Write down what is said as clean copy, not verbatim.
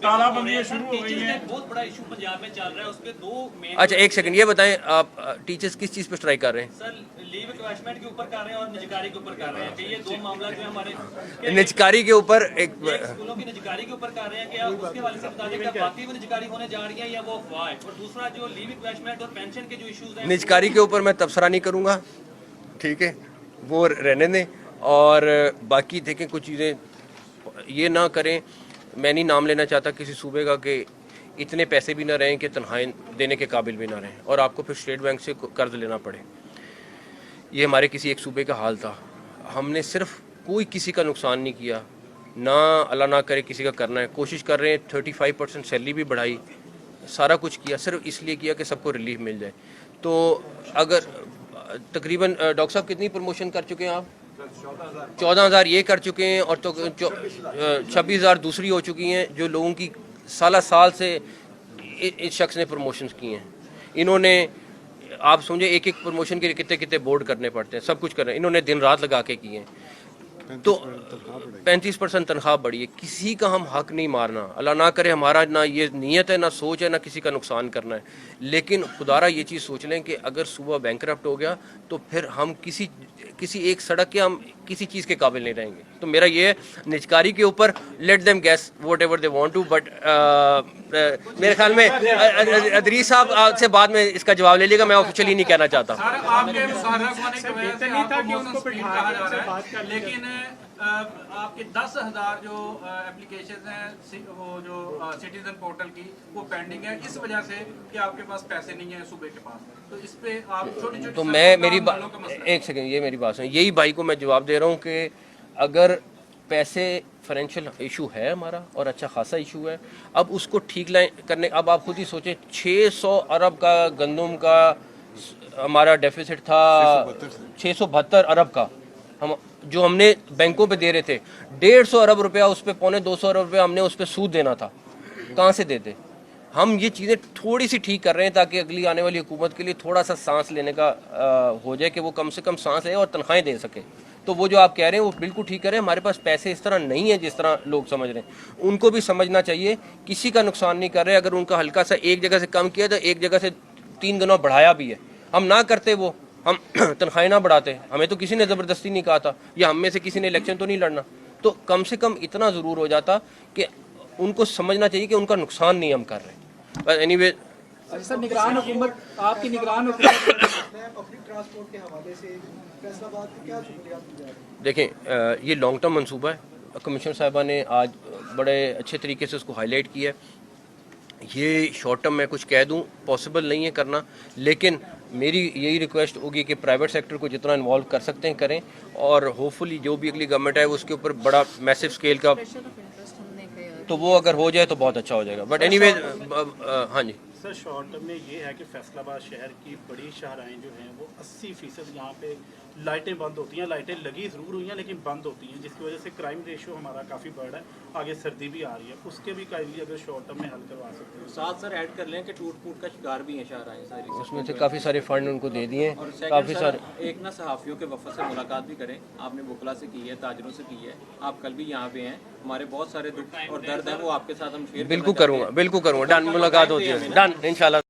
तालाबंदियां शुरू हो गई हैं। बहुत बड़ा इशू पंजाब में चल रहा है, उसके दो मेन। अच्छा एक सेकंड ये बताएं, आप टीचर्स किस चीज़ पे स्ट्राइक कर रहे हैं? सर लीव इक्वेशमेंट के ऊपर कर रहे हैं और निजकारी के ऊपर कर रहे हैं कि ये दो मामला जो है हमारे निजकारी के ऊपर एक स्कूलों की निजकारी के ऊपर कर रहे हैं कि आप उसके वाले से बता दें कि बाकी वो निजकारी होने जा रही है या वो अफवाह है। और दूसरा जो लीव इक्वेशमेंट और पेंशन के जो इश्यूज हैं, निजकारी के ऊपर मैं तबसरा नहीं करूँगा, ठीक है, वो रहने दें। और बाकी देखें कुछ चीज़ें ये ना करें, मैं नहीं नाम लेना चाहता किसी सूबे का कि इतने पैसे भी ना रहें कि तनख्वाहें देने के काबिल भी ना रहें और आपको फिर स्टेट बैंक से कर्ज लेना पड़े। ये हमारे किसी एक सूबे का हाल था। हमने सिर्फ कोई किसी का नुकसान नहीं किया, ना अल्लाह ना करे किसी का करना है। कोशिश कर रहे हैं, 35% सैलरी भी बढ़ाई, सारा कुछ किया, सिर्फ इसलिए किया कि सबको रिलीफ मिल जाए। तो अगर तकरीबन डॉक्टर साहब कितनी प्रमोशन कर चुके हैं आप? 14,000 ये कर चुके हैं और तो 26,000 दूसरी हो चुकी हैं जो लोगों की साल से इस शख्स ने प्रमोशंस की हैं। इन्होंने आप समझे एक एक प्रमोशन के कितने कितने बोर्ड करने पड़ते हैं, सब कुछ कर रहे हैं, इन्होंने दिन रात लगा के किए हैं। तो 35% तनख्वाह बढ़ी है। किसी का हम हक नहीं मारना, अल्लाह ना करे हमारा ना ये नीयत है, ना सोच है, ना किसी का नुकसान करना है। लेकिन खुदारा ये चीज़ सोच लें कि अगर सुबह बैंकरप्ट हो गया तो फिर हम किसी एक सड़क के हम किसी चीज़ के काबिल नहीं रहेंगे। तो मेरा ये है, निजकारी के ऊपर let them guess whatever they want to, but मेरे ख्याल में अदरीस साहब से बाद में इसका जवाब ले लिएगा, मैं ऑफिशियली नहीं कहना चाहता। लेकिन आपके 10,000 जो एप्लीकेशन हैं वो जो सिटीजन पोर्टल की वो पेंडिंग है इस वजह से कि आपके पास पैसे नहीं है सूबे के पास। तो इस पे आप छोटी-छोटी तो मैं मेरी एक सेकंड ये मेरी बात सुन, यही भाई को मैं जवाब दे रहा हूँ कि अगर पैसे फाइनेंशियल इशू है हमारा और अच्छा खासा इशू है, अब उसको ठीक करने, अब आप खुद ही सोचें 600 अरब का गंदम का हमारा डेफिसिट था, 672 अरब का हम जो हमने बैंकों पे दे रहे थे, 150 अरब रुपया उस पर, 250 अरब रुपया हमने उस पर सूद देना था, कहाँ से देते? हम ये चीज़ें थोड़ी सी ठीक कर रहे हैं ताकि अगली आने वाली हुकूमत के लिए थोड़ा सा सांस लेने का हो जाए कि वो कम से कम सांस ले और तनख्वाहें दे सके। तो वो जो आप कह रहे हैं वो बिल्कुल ठीक करें। हमारे पास पैसे इस तरह नहीं है जिस तरह लोग समझ रहे हैं, उनको भी समझना चाहिए, किसी का नुकसान नहीं कर रहे। अगर उनका हल्का सा एक जगह से कम किया तो एक जगह से 3 गुना बढ़ाया भी है। हम ना करते वो, हम तनख्वाहें ना बढ़ाते, हमें तो किसी ने ज़बरदस्ती नहीं कहा था, या हम में से किसी ने इलेक्शन तो नहीं लड़ना, तो कम से कम इतना ज़रूर हो जाता कि उनको समझना चाहिए कि उनका नुकसान नहीं हम कर रहे। बस एनीवे सर, निगरान हुकूमत, आपकी निगरान हुकूमत पब्लिक ट्रांसपोर्ट के हवाले से फैसलाबाद को क्या शुक्रिया दी जा रही है? देखें, ये लॉन्ग टर्म मंसूबा है। कमिश्नर साहिबा ने आज बड़े अच्छे तरीके से उसको हाईलाइट किया है। ये शॉर्ट टर्म मैं कुछ कह दूं पॉसिबल नहीं है करना, लेकिन मेरी यही रिक्वेस्ट होगी कि प्राइवेट सेक्टर को जितना इन्वॉल्व कर सकते हैं करें, और होपफुली जो भी अगली गवर्नमेंट है उसके ऊपर बड़ा मैसिव स्केल का, तो वो अगर हो जाए तो बहुत अच्छा हो जाएगा। बट एनीवे हाँ जी सर, शॉर्ट टर्म में ये है कि फैसलाबाद शहर की बड़ी शाहराएँ जो हैं वो 80% यहाँ पे लाइटें बंद होती हैं, लाइटें लगी ज़रूर हुई हैं लेकिन बंद होती हैं, जिसकी वजह से क्राइम रेशो हमारा काफ़ी बढ़ रहा है। आगे सर्दी भी आ रही है, उसके भी काइंडली अगर शॉर्ट टर्म में हल करवा सकते हैं। साथ सर ऐड कर लें कि टूट फूट का शिकार भी है शाहराएं सारी, उसमें से काफ़ी सारे फंड उनको दे दिए और काफ़ी सारे। एक ना सहाफ़ियों के वफ़द से मुलाकात भी करें, आपने बुकला से की है, ताजरों से की है, आप कल भी यहाँ पे हैं, हमारे बहुत सारे दुख और दर्द है वो आपके साथ हम शेयर बिल्कुल करूँगा, बिल्कुल करूँगा, डन, मुलाकात होती है, डन इंशाल्लाह।